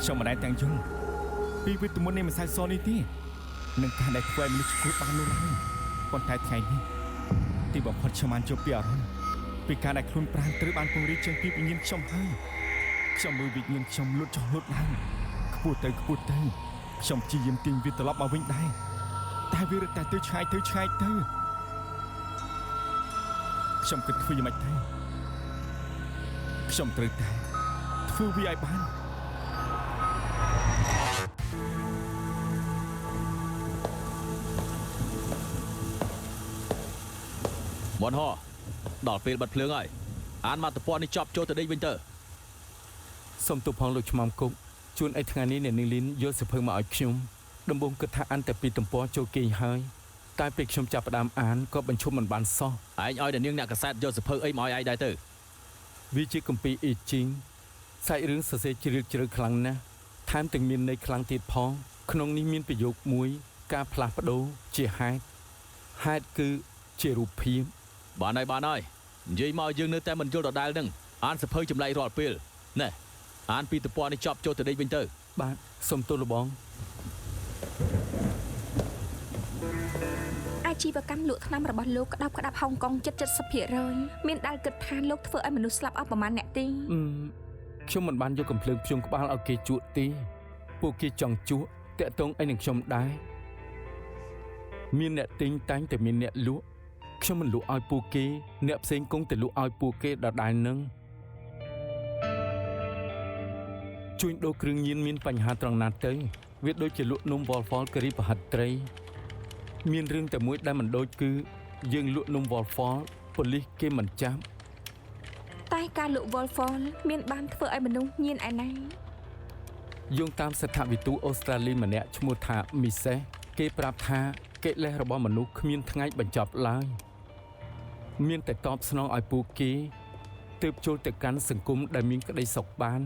ខ្ញុំមិនដែលទាំងយល់ពីវិត្យាមន្តនៃម្សៅសនេះទេនឹងការដែលធ្វើឲ្យមនុស្សឈួតបាននោះឡើយប៉ុន្តែថ្ងៃនេះទីបំផុតខ្ញុំបានជួបពីអារម្មណ៍ពីការដែលខ្លួនប្រាណត្រូវបានពង្រីកជាងពីវិញ្ញាណខ្ញុំហើយខ្ញុំមើលវិញ្ញាណខ្ញុំលូតចុះលូតឡើងខ្ពស់ទៅខ្ញុំព្យាយាមទាញវាត្រឡប់មកវិញដែរតែវារត់តែទៅឆ្ងាយទៅខ្ញុំគិតធ្វើយ៉ាងម៉េចទៅខ្ញុំត្រូវតែធ្វើវាឲ្យបានមន់ហដល់ពេលបិទភ្លើងហើយអានមកតពណ៌នេះចប់ចូលទៅដេកវិញទៅសូមទូផងលោកឆ្មាំគុកជួនអីថ្ងៃនេះអ្នកនាងលីនយកសៀវភៅមកឲ្យខ្ញុំដំបូងគិតថាអានតែពីទំព័រចូលគេងហើយតែពេលខ្ញុំចាប់ផ្ដើមអានក៏បញ្ឈប់មិនបានសោះឯងឲ្យតែនាងអ្នកកសែតយកសៀវភៅអីមកឲ្យឯងដែរទៅវាជាគម្ពីរអ៊ីជីងសាច់រឿងសរសេរជ្រាលជ្រៅខ្លាំងណាស់ថែមទាំងមានន័យខ្លាំងទៀតផងក្នុងនេះមានប្រយោគមួយការផ្លាស់ប្ដូរជាហេតុគឺជារូបភាពបានហើយនិយាយមកយើងនៅតែមិនយល់ដដែលនឹងអានសៀវភៅចម្លែករាល់ពេលណែអានពីទំព័រនេះចប់ចូលទៅដេកវិញទៅបាទសូមទោសលបងអាជីវកម្មលក់ថ្នាំរបស់លោកក្តាប់ហុងកុង70% មានដែលគិតថាលោកធ្វើឲ្យមនុស្សស្លាប់អស់ប្រមាណអ្នកទេខ្ញុំមិនបានយកកំភ្លើងភ្ជុំក្បាលឲ្យគេជក់ទេពួកគេចង់ជក់តាក់ទងអីនឹងខ្ញុំដែរមានអ្នកទិញតែងតែមានអ្នកលក់ខ្ញុំមិនលក់ឲ្យពួកគេអ្នកផ្សេងគង់តែលក់ឲ្យពួកគេដដែលនឹងជួញដូរគ្រឿងញៀនមានបញ្ហាត្រង់ណាទៅវាដូចជាលក់នំវ៉លហ្វលការីប្រហិតត្រីមានរឿងតែមួយដែលមិនដូចគឺយើងលក់នំវ៉លហ្វលប៉ូលីសគេមិនចាប់តែការលក់វ៉លហ្វលមានបានធ្វើឲ្យមនុស្សញៀនឯណាយោងតាមស្ថានទូតអូស្ត្រាលីម្នាក់ឈ្មោះថាមីសេសគេប្រាប់ថាកិលេសរបស់មនុស្សគ្មានថ្ងៃបញ្ចប់ឡើយមានតែតបស្នងឲ្យពួកគេទើបចូលទៅកាន់សង្គមដែលមានក្តីសុខបាន